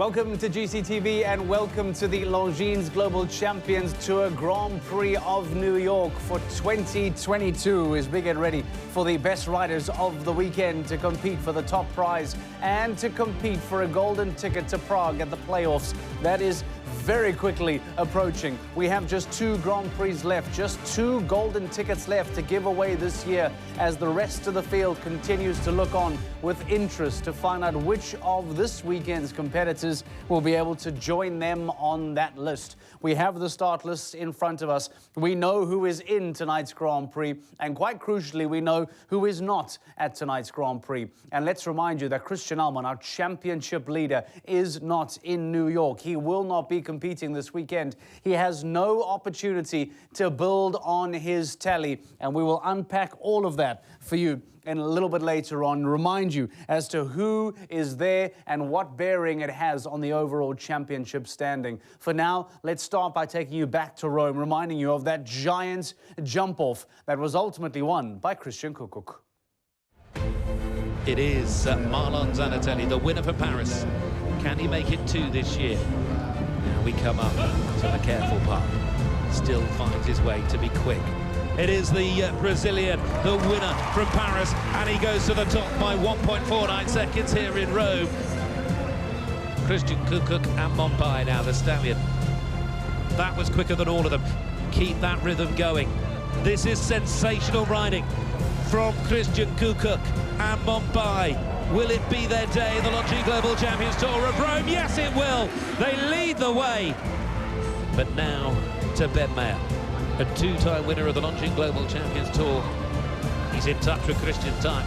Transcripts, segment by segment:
Welcome to GCTV and welcome to the Longines Global Champions Tour Grand Prix of New York for 2022 as we get ready for the best riders of the weekend to compete for the top prize and to compete for a golden ticket to Prague at the playoffs. That is very quickly approaching. We have just 2 Grand Prix left, just 2 golden tickets left to give away this year as the rest of the field continues to look on with interest to find out which of this weekend's competitors will be able to join them on that list. We have the start list in front of us. We know who is in tonight's Grand Prix, and quite crucially, we know who is not at tonight's Grand Prix. And let's remind you that Christian Ahlmann, our championship leader, is not in New York. He will not be competing this weekend. He has no opportunity to build on his tally, and we will unpack all of that for you in a little bit later on, remind you as to who is there and what bearing it has on the overall championship standing. For now, let's start by taking you back to Rome, reminding you of that giant jump-off that was ultimately won by Christian Kukuc. It is Marlon Zanatelli, the winner for Paris. Can he make it 2 this year? Now we come up to the careful part. Still finds his way to be quick. It is the Brazilian, the winner from Paris, and he goes to the top by 1.49 seconds here in Rome. Christian Kukuc and Montbai now, the stallion. That was quicker than all of them. Keep that rhythm going. This is sensational riding from Christian Kukuc and Montbai. Will it be their day in the Longines Global Champions Tour of Rome? Yes, it will. They lead the way. But now to Ben Mayer, a 2-time winner of the Longines Global Champions Tour. He's in touch with Christian time.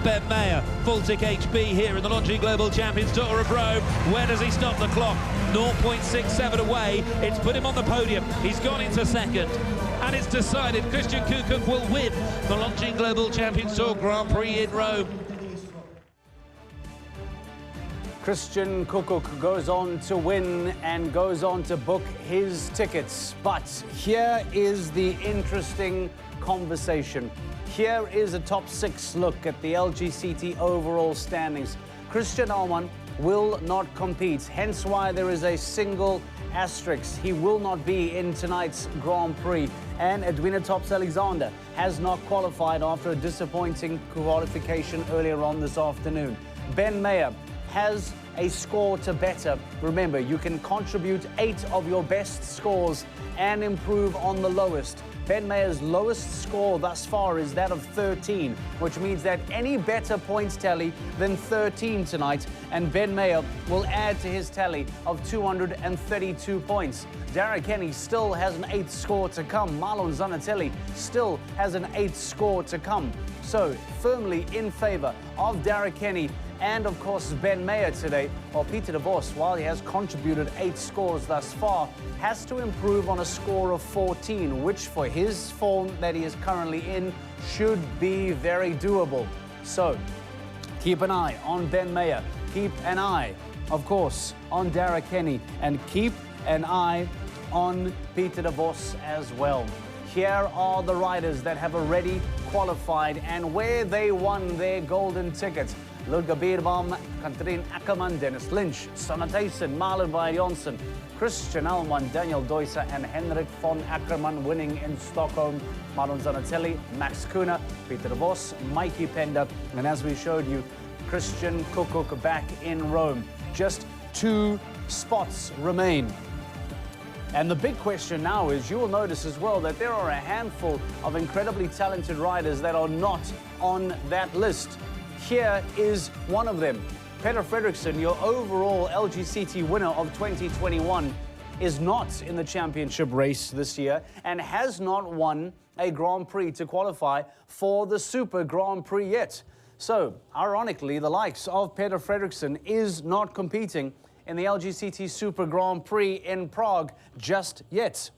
Ben Mayer, Baltic HB here in the Longines Global Champions Tour of Rome. Where does he stop the clock? 0.67 away. It's put him on the podium. He's gone into second. And it's decided Christian Kukuc will win the Longines Global Champions Tour Grand Prix in Rome. Christian Kukuc goes on to win and goes on to book his tickets. But here is the interesting conversation. Here is a top 6 look at the Lgct overall standings. Christian Ahlmann will not compete, hence why there is a single asterisk. He will not be in tonight's Grand Prix. And Edwina Tops-Alexander has not qualified after a disappointing qualification earlier on this afternoon. Ben Mayer has a score to better. Remember, you can contribute 8 of your best scores and improve on the lowest. Ben Mayer's lowest score thus far is that of 13, which means that any better points tally than 13 tonight, and Ben Mayer will add to his tally of 232 points. Darragh Kenny still has an 8th score to come. Marlon Zanatelli still has an 8th score to come. So, firmly in favor of Darragh Kenny and, of course, Ben Mayer today. While Peter de Vos, while he has contributed 8 scores thus far, has to improve on a score of 14, which for his form that he is currently in should be very doable. So, keep an eye on Ben Mayer. Keep an eye, of course, on Darragh Kenny. And keep an eye on Peter de Vos as well. Here are the riders that have already qualified and where they won their golden tickets. Ludger Bierbaum, Katrien Ackermann, Dennis Lynch, Sanne Thijssen, Marlon Janssen, Christian Ahlmann, Daniel Deusser and Henrik von Ackermann winning in Stockholm. Marlon Zanatelli, Max Kuhner, Peter de Vos, Mikey Pender, and as we showed you, Christian Kukuc back in Rome. Just 2 spots remain. And the big question now is, you will notice as well that there are a handful of incredibly talented riders that are not on that list. Here is one of them. Peter Frederickson, your overall Lgct winner of 2021, is not in the championship race this year and has not won a Grand Prix to qualify for the Super Grand Prix yet. So, ironically, the likes of Peter Frederickson is not competing in the Lgct Super Grand Prix in Prague just yet.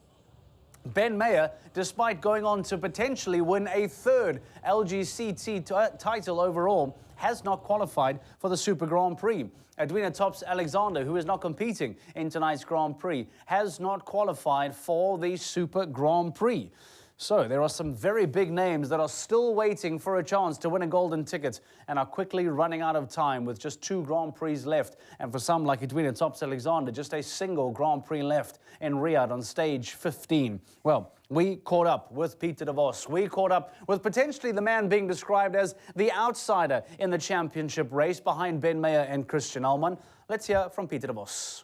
Ben Mayer, despite going on to potentially win a 3rd Lgct title overall, has not qualified for the Super Grand Prix. Edwina Tops-Alexander, who is not competing in tonight's Grand Prix, has not qualified for the Super Grand Prix. So there are some very big names that are still waiting for a chance to win a golden ticket and are quickly running out of time with just 2 Grand Prix left. And for some, like Edwina Alexander, just a single Grand Prix left in Riyadh on stage 15. Well, we caught up with Pieter de Vos. We caught up with potentially the man being described as the outsider in the championship race behind Ben Meyer and Christian Allman. Let's hear from Pieter de Vos.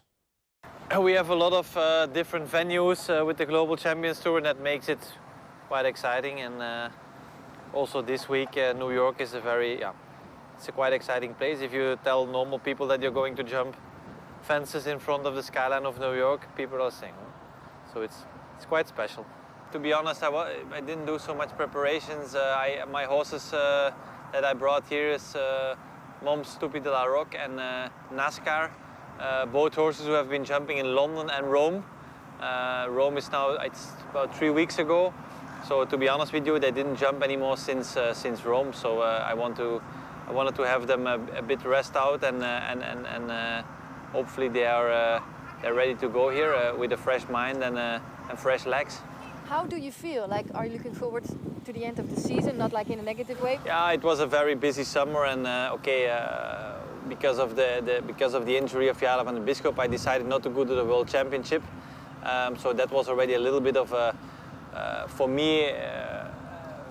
We have a lot of different venues with the Global Champions Tour, and that makes it quite exciting. And also this week, New York is it's a quite exciting place. If you tell normal people that you're going to jump fences in front of the skyline of New York, people are saying, oh. So it's quite special. To be honest, I didn't do so much preparations. My horses that I brought here is Mom Stupid de la Roque and NASCAR. Both horses who have been jumping in London and Rome. Rome is now, it's about 3 weeks ago. So to be honest with you, they didn't jump anymore since Rome. So I wanted to have them a bit rest out, and hopefully they're ready to go here with a fresh mind and fresh legs. How do you feel? Like, are you looking forward to the end of the season, not like in a negative way? Yeah, it was a very busy summer, and because of the injury of Jara van den Bisschop, I decided not to go to the World Championship. So that was already a little bit of a, for me,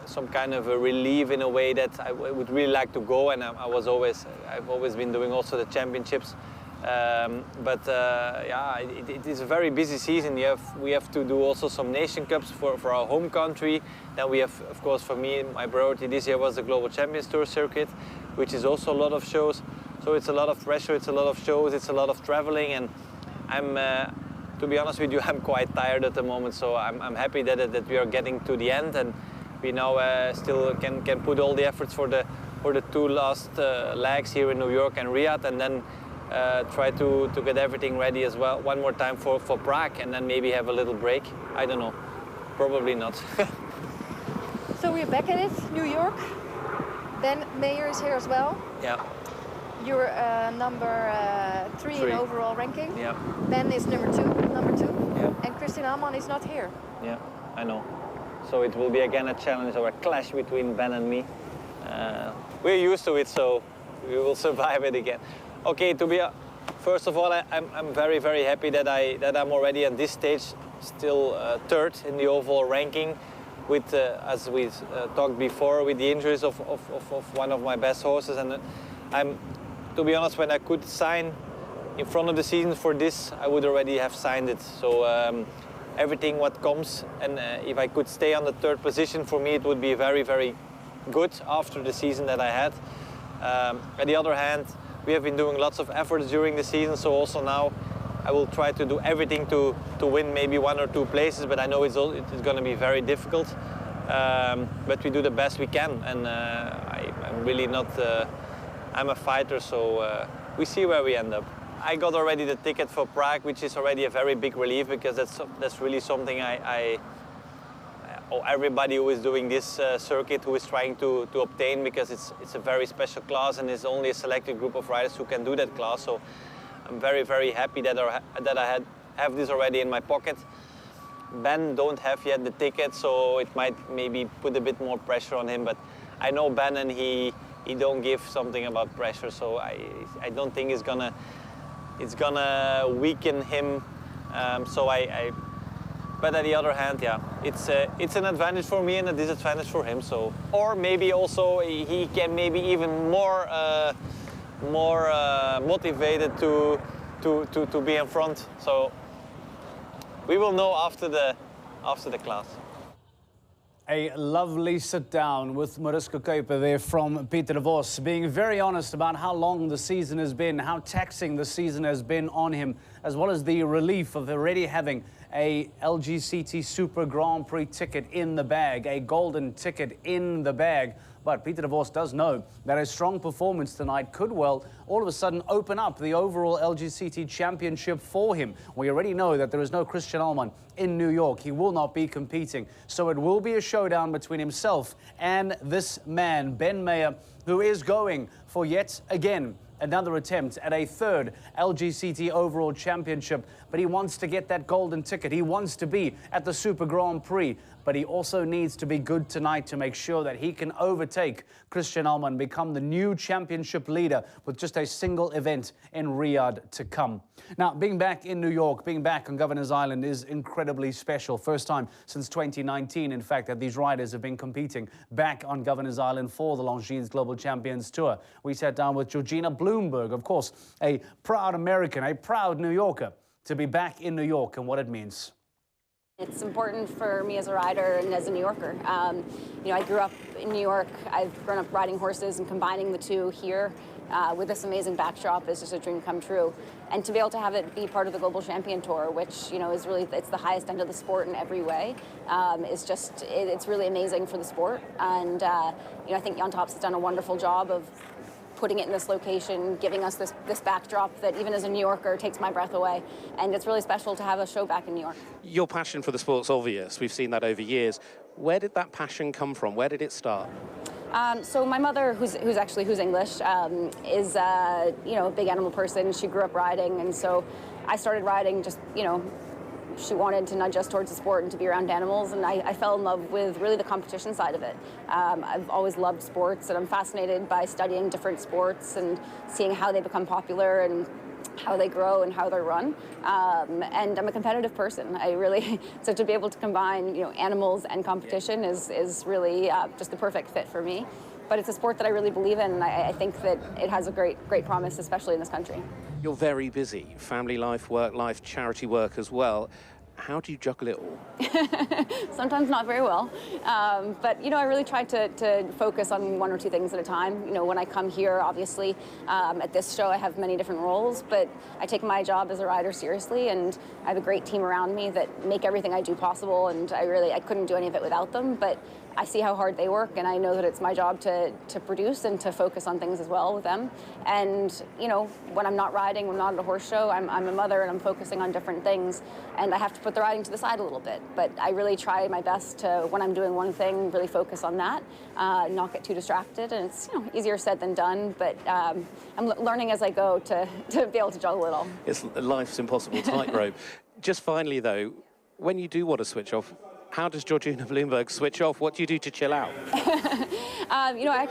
some kind of a relief in a way that I would really like to go, and I've always been doing also the championships. Yeah, it is a very busy season. We have to do also some nation cups for our home country. Then we have, of course, for me, my priority this year was the Global Champions Tour circuit, which is also a lot of shows. So it's a lot of pressure, it's a lot of shows, it's a lot of traveling, and to be honest with you, I'm quite tired at the moment. So I'm happy that we are getting to the end, and we now still can put all the efforts for the 2 last legs here in New York and Riyadh, and then try to get everything ready as well one more time for Prague, and then maybe have a little break. I don't know, probably not. So we're back at it, New York. Ben Meyer is here as well. Yeah. You're number 3 in overall ranking. Yeah. Ben is number 2. Yeah. And Christian Allman is not here. Yeah, I know. So it will be again a challenge or a clash between Ben and me. We're used to it, so we will survive it again. Okay, first of all, I'm very, very happy that I'm already at this stage still 3rd in the overall ranking, with as we talked before, with the injuries of one of my best horses. And to be honest, when I could sign in front of the season for this, I would already have signed it. So everything what comes, and if I could stay on the 3rd position, for me it would be very, very good after the season that I had. On the other hand, we have been doing lots of efforts during the season, so also now I will try to do everything to win maybe 1 or 2 places, but I know it's going to be very difficult. But we do the best we can, and I'm really not, I'm a fighter, so we see where we end up. I got already the ticket for Prague, which is already a very big relief, because that's really something everybody who is doing this circuit who is trying to obtain, because it's a very special class, and it's only a selected group of riders who can do that class. So I'm very, very happy that I have this already in my pocket. Ben don't have yet the ticket, so it might maybe put a bit more pressure on him, but I know Ben, and he don't give something about pressure, so I don't think it's gonna weaken him. But on the other hand, yeah, it's an advantage for me and a disadvantage for him. So, or maybe also he can maybe even more motivated to be in front. So we will know after the class. A lovely sit down with Mariska Kuiper there from Pieter de Vos, being very honest about how long the season has been, how taxing the season has been on him, as well as the relief of already having a Lgct Super Grand Prix ticket in the bag, a golden ticket in the bag. But Pieter de Vos does know that a strong performance tonight could well all of a sudden open up the overall Lgct championship for him. We already know that there is no Christian Allman in New York. He will not be competing. So it will be a showdown between himself and this man, Ben Meyer, who is going for yet again another attempt at a third Lgct overall championship, but he wants to get that golden ticket. He wants to be at the Super Grand Prix, but he also needs to be good tonight to make sure that he can overtake Christian Alman and become the new championship leader with just a single event in Riyadh to come. Now, being back in New York, being back on Governor's Island is incredibly special. First time since 2019, in fact, that these riders have been competing back on Governor's Island for the Longines Global Champions Tour. We sat down with Georgina Bloomberg, of course, a proud American, a proud New Yorker, to be back in New York and what it means. It's important for me as a rider and as a New Yorker. You know, I grew up in New York. I've grown up riding horses, and combining the two here with this amazing backdrop is just a dream come true. And to be able to have it be part of the Global Champion Tour, which, you know, is really, it's the highest end of the sport in every way, is just, it's really amazing for the sport. And, you know, I think Jan Tops has done a wonderful job of putting it in this location, giving us this backdrop that even as a New Yorker takes my breath away. And it's really special to have a show back in New York. Your passion for the sport's obvious. We've seen that over years. Where did that passion come from? Where did it start? So my mother, who's English, is you know, a big animal person. She grew up riding, and so I started riding just, you know, she wanted to nudge us towards the sport and to be around animals, and I fell in love with really the competition side of it. I've always loved sports, and I'm fascinated by studying different sports and seeing how they become popular and how they grow and how they're run. And I'm a competitive person. I really, so to be able to combine, you know, animals and competition is really just the perfect fit for me. But it's a sport that I really believe in, and I think that it has a great promise, especially in this country. You're very busy. Family life, work life, charity work as well. How do you juggle it all? Sometimes not very well. But, you know, I really try to focus on one or two things at a time. You know, when I come here, obviously, at this show, I have many different roles, but I take my job as a rider seriously, and I have a great team around me that make everything I do possible, and I couldn't do any of it without them. But I see how hard they work, and I know that it's my job to produce and to focus on things as well with them. And, you know, when I'm not riding, when I'm not at a horse show, I'm a mother and I'm focusing on different things, and I have to put the riding to the side a little bit. But I really try my best to, when I'm doing one thing, really focus on that, not get too distracted. And it's, you know, easier said than done, but I'm learning as I go to be able to juggle it all. It's life's impossible tightrope. Just finally, though, when you do want to switch off, how does Georgina Bloomberg switch off? What do you do to chill out? You know, I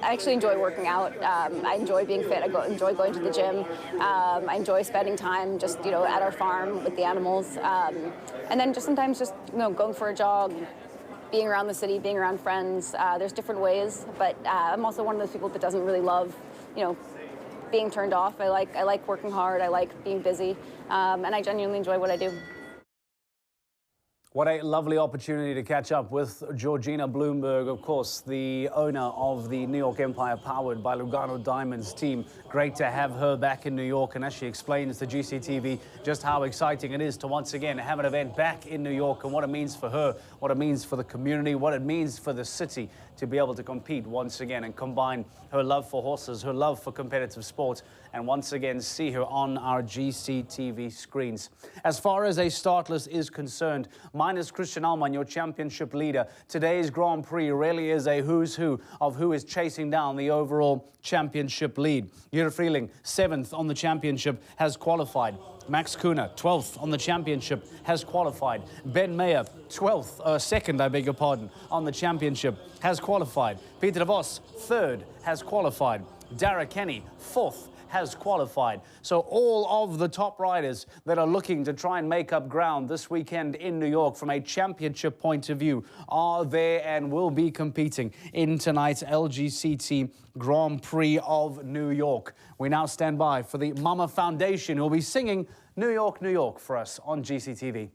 actually enjoy working out. I enjoy being fit. I enjoy going to the gym. I enjoy spending time just, you know, at our farm with the animals. And then just sometimes just, you know, going for a jog, being around the city, being around friends. There's different ways, but I'm also one of those people that doesn't really love, you know, being turned off. I like working hard. I like being busy, and I genuinely enjoy what I do. What a lovely opportunity to catch up with Georgina Bloomberg, of course, the owner of the New York Empire powered by Lugano Diamonds team. Great to have her back in New York, and as she explains to GCTV just how exciting it is to once again have an event back in New York and what it means for her, what it means for the community, what it means for the city to be able to compete once again and combine her love for horses, her love for competitive sport, and once again see her on our GCTV screens. As far as a startlist is concerned, minus Christian Alman, your championship leader, today's Grand Prix really is a who's who of who is chasing down the overall championship lead. Jure Freeling, 7th on the championship, has qualified. Max Kuhner, 12th on the championship, has qualified. Ben Mayer, 2nd, I beg your pardon, on the championship, has qualified. Peter de Vos, 3rd, has qualified. Dara Kenny, 4th, has qualified. So all of the top riders that are looking to try and make up ground this weekend in New York from a championship point of view are there and will be competing in tonight's Lgct Grand Prix of New York. We now stand by for the Mama Foundation, who will be singing New York, New York for us on GCTV.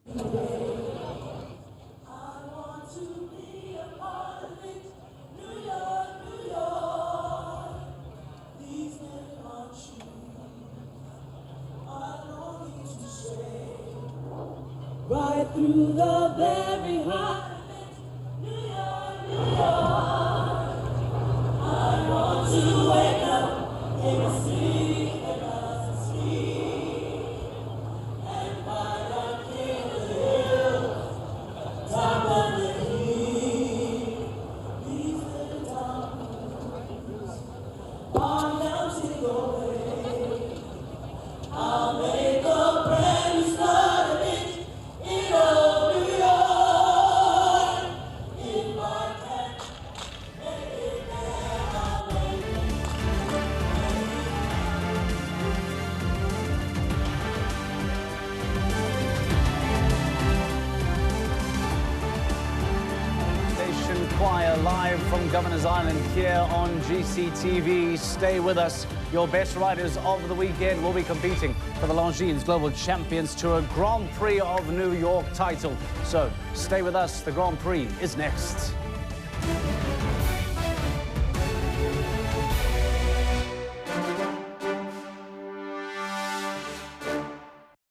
Right through the very heart of it, New York, New York. I want to wake up in a city that doesn't sleep, and find a king of the hills, top of the heap. These little towns are mountain gold. We're live from Governor's Island here on GCTV. Stay with us. Your best riders of the weekend will be competing for the Longines Global Champions Tour Grand Prix of New York title. So stay with us. The Grand Prix is next.